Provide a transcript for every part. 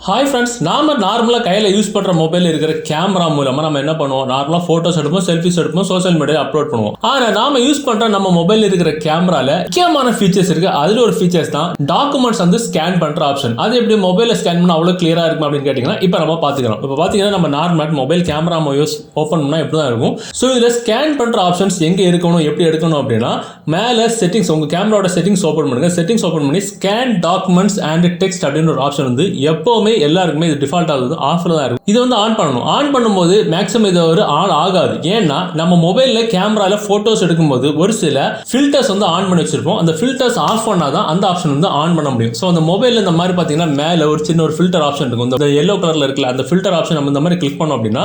Hi friends, நாம நார்மலாக கையில் யூஸ் பண்ணுற மொபைல் இருக்கிற கேமரா மூலமாக நம்ம என்ன பண்ணுவோம்? நார்மலாக ஃபோட்டோஸ் எடுப்போம், செல்ஃபிஸ் எடுப்போம், சோஷியல் மீடியாவில் அப்லோட் பண்ணுவோம். ஆனால் நாம யூஸ் பண்ணுற நம்ம மொபைல் இருக்கிற கேமரால முக்கியமான ஃபீச்சர்ஸ் இருக்கு. அதில் ஒரு ஃபீச்சர்ஸ் தான் டாக்குமெண்ட்ஸ் வந்து ஸ்கேன் பண்ணுற ஆப்ஷன். அது எப்படி மொபைலில் ஸ்கேன் பண்ணால் அவ்வளோ கிளியராக இருக்கும் அப்படின்னு கேட்டிங்கன்னா இப்போ நம்ம பார்த்துக்கலாம். இப்போ பார்த்தீங்கன்னா நம்ம நார்மலாக மொபைல் கேமரா யூஸ் ஓப்பன் பண்ணால் எப்படி தான் இருக்கும். ஸோ இதில் ஸ்கேன் பண்ணுற ஆப்ஷன்ஸ் எங்கே இருக்கணும், எப்படி எடுக்கணும் அப்படின்னா மேலே செட்டிங்ஸ், உங்கள் கேமராவோட செட்டிங்ஸ் ஓப்பன் பண்ணுங்க. செட்டிங்ஸ் ஓப்பன் பண்ணி ஸ்கேன் டாக்குமெண்ட்ஸ் அண்ட் டெக்ஸ்ட் அப்படின்னு ஒரு ஆப்ஷன் வந்து எப்போவுமே எல்லாருக்குமே இது டிஃபால்ட் ஆகுது, ஆஃப்ல தான் இருக்கும். இது வந்து ஆன் பண்ணணும். ஆன் பண்ணும்போது மேக்ஸிமம் இது ஒரு ஆன் ஆகாது. ஏன்னா நம்ம மொபைல்ல கேமரால போட்டோஸ் எடுக்கும்போது ஒரு சில ஃபில்டர்ஸ் வந்து ஆன் பண்ணி வச்சிருப்போம். அந்த ஃபில்டர்ஸ் ஆஃப் பண்ணாதான் அந்த ஆப்ஷன் வந்து ஆன் பண்ண முடியும். ஸோ அந்த மொபைல்ல இந்த மாதிரி பார்த்தீங்கன்னா மேலே ஒரு சின்ன ஒரு ஃபில்டர் ஆப்ஷன் இருக்கும். இந்த எல்லோ கலர்ல இருக்குல்ல, அந்த ஃபில்டர் ஆப்ஷன் நம்ம இந்த மாதிரி கிளிக் பண்ணோம் அப்படின்னா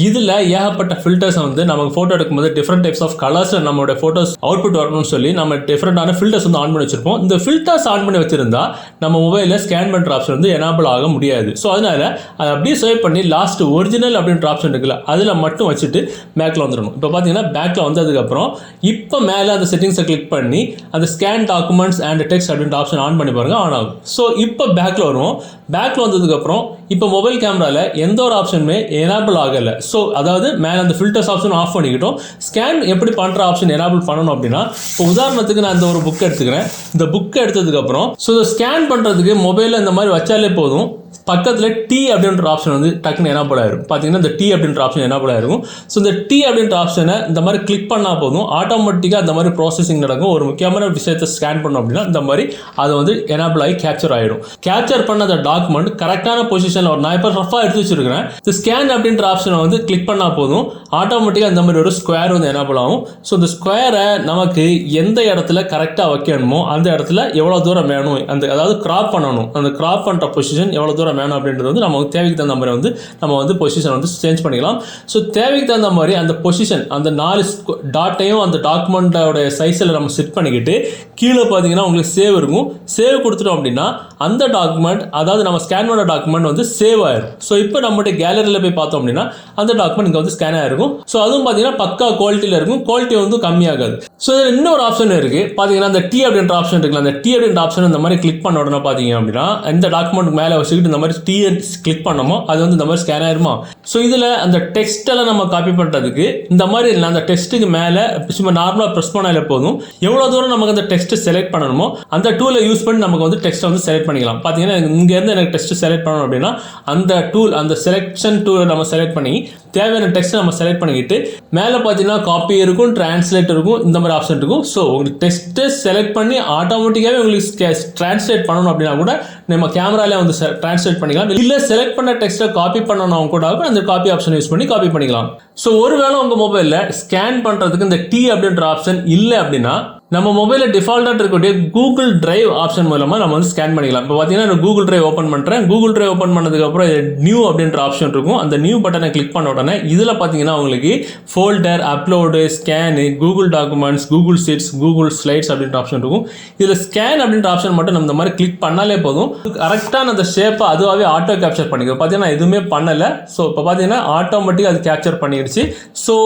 இதுல ஏகப்பட்ட ஃபில்டர்ஸ் வந்து நமக்கு போட்டோ எடுக்கும்போது டிஃப்ரெண்ட் டைப்ஸ் ஆஃப் கலர்ஸ் நம்மளோட போட்டோஸ் அவுட்புட் வரணும்னு சொல்லி நம்ம டிஃப்ரெண்டான ஃபில்டர்ஸ் வந்து ஆன் பண்ணி வச்சிருப்போம். இந்த ஃபில்டர்ஸ் ஆன் பண்ணி வச்சிருந்தா நம்ம மொபைல்ல ஸ்கேன் பண்ற ஆப்ஷன் வந்து எனேபிள் ஆக முடியாது. ஸோ அதனால அதை அப்படியே சேவ் பண்ணி லாஸ்ட் ஒரிஜினல் அப்படின்ற ஆப்ஷன் இருக்குல்ல, அதில் மட்டும் வச்சுட்டு பேக்கில் வந்துடணும். இப்போ பார்த்தீங்கன்னா பேக்கில் வந்ததுக்கப்புறம் இப்போ மேலே அந்த செட்டிங்ஸை கிளிக் பண்ணி அந்த ஸ்கேன் டாக்குமெண்ட்ஸ் அண்ட் டெக்ஸ்ட் அப்படின்ற ஆப்ஷன் ஆன் பண்ணி பாருங்க, ஆன் ஆகும். ஸோ இப்போ பேக்கில் வருவோம். பேக்கில் வந்ததுக்கப்புறம் இப்போ மொபைல் கேமராவில் எந்த ஒரு ஆப்ஷனுமே எனேபிள் ஆகலை. ஸோ அதாவது மேலே அந்த ஃபில்டர்ஸ் ஆப்ஷன் ஆஃப் பண்ணிக்கிட்டோம். ஸ்கேன் எப்படி பண்ணுற ஆப்ஷன் எனேபிள் பண்ணணும் அப்படின்னா, இப்போ உதாரணத்துக்கு நான் இந்த ஒரு புக் எடுத்துக்கிறேன். இந்த புக்கை எடுத்ததுக்கப்புறம் ஸோ இதை ஸ்கேன் பண்ணுறதுக்கு மொபைலில் இந்த மாதிரி வச்சாலே போதும். பக்கத்தில் டி அப்படின்ற ஆப்ஷன் வந்து டக்குன்னு எனேபிள் ஆயிரும். பார்த்தீங்கன்னா இந்த டி அப்படின்ற ஆப்ஷன் எனேபிள் ஆயிருக்கும். ஸோ இந்த டி அப்படின்ற ஆப்ஷனை இந்த மாதிரி கிளிக் பண்ணால் போதும், ஆட்டோமேட்டிக்காக இந்த மாதிரி ப்ராசஸிங் நடக்கும். ஒரு முக்கியமான விஷயத்தை ஸ்கேன் பண்ணோம் அப்படின்னா இந்த மாதிரி அது வந்து எனேபிள் ஆகி கேப்சர் ஆகிடும். கேப்சர் பண்ண அந்த டாக்குமெண்ட் கரெக்டான பொசிஷனில் ஒரு, நான் இப்போ ரஃபாக எடுத்து வச்சிருக்கிறேன். இந்த ஸ்கேன் அப்படின்ற ஆப்ஷனை வந்து கிளிக் பண்ணால் போதும், ஆட்டோமேட்டிக்காக இந்த மாதிரி ஒரு ஸ்கொயர் வந்து எனேபிள் ஆகும். ஸோ இந்த ஸ்கொயரை நமக்கு எந்த இடத்துல கரெக்டாக வைக்கணுமோ அந்த இடத்துல எவ்வளோ தூரம் வேணும், அந்த அதாவது கிராப் பண்ணணும், அந்த கிராப் பண்ணுற பொசிஷன் எவ்வளோ தூரம் வேணும் அப்படின்றது வந்து நம்ம தேவைக்கு தகுந்த மாதிரி வந்து நம்ம வந்து பொசிஷன் வந்து சேஞ்ச் பண்ணிக்கலாம். ஸோ தேவைக்கு தகுந்த மாதிரி அந்த பொசிஷன், அந்த 4 டாட்டையும் அந்த டாக்குமெண்ட்டோட சைஸில் நம்ம செட் பண்ணிக்கிட்டு கீழே பார்த்தீங்கன்னா உங்களுக்கு சேவ் இருக்கும். சேவ் கொடுத்துட்டோம் அப்படின்னா அந்த டாக்குமெண்ட், அதாவது நம்ம ஸ்கேன் பண்ண டாக்குமெண்ட் வந்து சேவ் ஆயிரும். ஸோ இப்போ நம்மளுடைய கேலரியில் போய் பார்த்தோம் அப்படின்னா அந்த டாக்குமெண்ட் இங்கே வந்து ஸ்கேன் ஆயிருக்கும். ஸோ அதுவும் பார்த்தீங்கன்னா பக்கா குவாலிட்டியில் இருக்கும், குவாலிட்டி வந்து கம்மியாகாது. ஸோ இதில் இன்னொரு ஆப்ஷன் இருக்குது. பார்த்தீங்கன்னா அந்த டி அப்படின்ற ஆப்ஷன் இருக்குல்ல, அந்த டி அப்படின்ற ஆப்ஷன் இந்த மாதிரி கிளிக் பண்ண உடனே பார்த்தீங்க அப்படின்னா இந்த டாக்குமெண்ட் மேலே வச்சுக்கிட்டு இந்த மாதிரி டி கிளிக் பண்ணமோ அது வந்து இந்த மாதிரி ஸ்கேன் ஆயிருமா. ஸோ இதில் அந்த டெக்ஸ்ட் எல்லாம் நம்ம காப்பி பண்ணுறதுக்கு இந்த மாதிரி இல்லை, அந்த டெக்ஸ்ட்டுக்கு மேலே சும்மா நார்மலாக ப்ரெஸ் பண்ணாலே போதும். எவ்வளோ தூரம் நமக்கு அந்த டெக்ஸ்ட் செலக்ட் பண்ணணுமோ அந்த டூலை யூஸ் பண்ணி நமக்கு வந்து டெக்ஸ்ட்டை வந்து செலக்ட் பண்ணிக்கலாம். பார்த்தீங்கன்னா இங்கேருந்து எனக்கு டெக்ஸ்ட் செலக்ட் பண்ணணும் அப்படின்னா அந்த டூல், அந்த செலெக்ஷன் டூலை நம்ம செலக்ட் பண்ணி தேவையான டெக்ஸ்ட்டை நம்ம செலக்ட் பண்ணிக்கிட்டு மேலே பார்த்தீங்கன்னா காப்பி இருக்கும், டிரான்ஸ்லேட் இருக்கும், இந்த மாதிரி ஆப்ஷன் இருக்கும். ஸோ உங்களுக்கு டெக்ஸ்ட்டை செலக்ட் பண்ணி ஆட்டோமேட்டிக்காகவே உங்களுக்கு டிரான்ஸ்லேட் பண்ணணும் அப்படின்னா கூட நம்ம கேமராலே வந்து டிரான்ஸ்லேட் பண்ணிக்கலாம். இல்லை செலக்ட் பண்ண டெக்ஸ்ட்டை காப்பி பண்ணணும் கூட அந்த காப்பி ஆப்ஷன் யூஸ் பண்ணி காப்பி பண்ணிக்கலாம். ஸோ ஒருவேளை உங்கள் மொபைலில் ஸ்கேன் பண்ணுறதுக்கு இந்த டி அப்படின்ற ஆப்ஷன் இல்லை அப்படின்னா நம்ம மொபைலில் டிஃபால்ட்டாக இருக்கக்கூடிய கூகுள் டிரைவ் ஆப்ஷன் மூலமாக நம்ம வந்து ஸ்கேன் பண்ணிக்கலாம். இப்போ பார்த்தீங்கன்னா நான் கூகுள் டிரைவ் ஓப்பன் பண்ணுறேன். கூகுள் டிரைவ் ஓப்பன் பண்ணதுக்கப்புறம் நியூ அப்படின்ற ஆப்ஷன் இருக்கும். அந்த நியூ பட்டனை கிளிக் பண்ண உடனே இதில் பார்த்தீங்கன்னா உங்களுக்கு folder, upload, scan, Google documents, Google sheets, Google slides அப்படின்ற ஆப்ஷன் இருக்கும். இதில் ஸ்கேன் அப்படின்ற ஆப்ஷன் மட்டும் நம்ம இந்த மாதிரி கிளிக் பண்ணாலே போதும், கரெக்டான அந்த ஷேப்பை அதுவாகவே ஆட்டோ கேப்சர் பண்ணிக்கும். பார்த்தீங்கன்னா எதுவுமே பண்ணலை. ஸோ இப்போ பார்த்தீங்கன்னா ஆட்டோமேட்டிக்காக அது கேப்சர் பண்ணிடுச்சு. ஸோ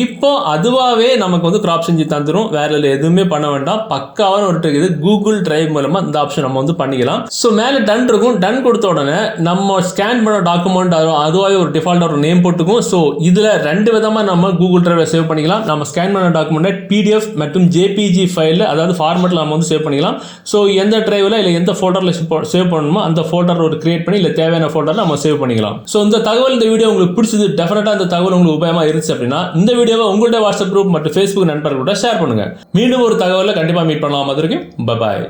இப்போ அதுவாகவே நமக்கு வந்து கிராப் செஞ்சு தந்துடும். வேற எதுவுமே பண்ண வேண்டாம். பக்காவான ஒரு ட்ரிக் இது. கூகுள் டிரைவ் மூலமா இந்த ஆப்ஷன் நம்ம வந்து பண்ணிக்கலாம். ஸோ மேலே டன் இருக்கும். டன் கொடுத்த உடனே நம்ம ஸ்கேன் பண்ண டாக்குமெண்ட் அதுவாகவே ஒரு டிஃபால்ட்டாக ஒரு நேம் போட்டுக்கும். ஸோ இதில் 2 விதமாக நம்ம கூகுள் டிரைவில் சேவ் பண்ணிக்கலாம். நம்ம ஸ்கேன் பண்ண டாக்குமெண்ட்டை பிடிஎஃப் மற்றும் ஜேபிஜி ஃபைலில், அதாவது ஃபார்மெட்டில் நம்ம வந்து சேவ் பண்ணிக்கலாம். ஸோ எந்த டிரைவில் இல்லை எந்த ஃபோல்டரில் சேவ் பண்ணணுமோ அந்த ஃபோல்டர் ஒரு கிரியேட் பண்ணி இல்லை தேவையான ஃபோல்டரில் நம்ம சேவ் பண்ணிக்கலாம். ஸோ இந்த தகவல், இந்த வீடியோ உங்களுக்கு பிடிச்சது, டெஃபினட்டாக இந்த தகவல் உங்களுக்கு உபயோகமாக இருந்துச்சு அப்படின்னா இந்த வீடியோவை உங்களுடைய வாட்ஸ்அப் குரூப் மற்றும் ஃபேஸ்புக் நண்பர்கள் கூட ஷேர் பண்ணுங்க. மீண்டும் ஒரு தகவலை கண்டிப்பாக மீட் பண்ணலாம். அது வரைக்கும் பை பாய்.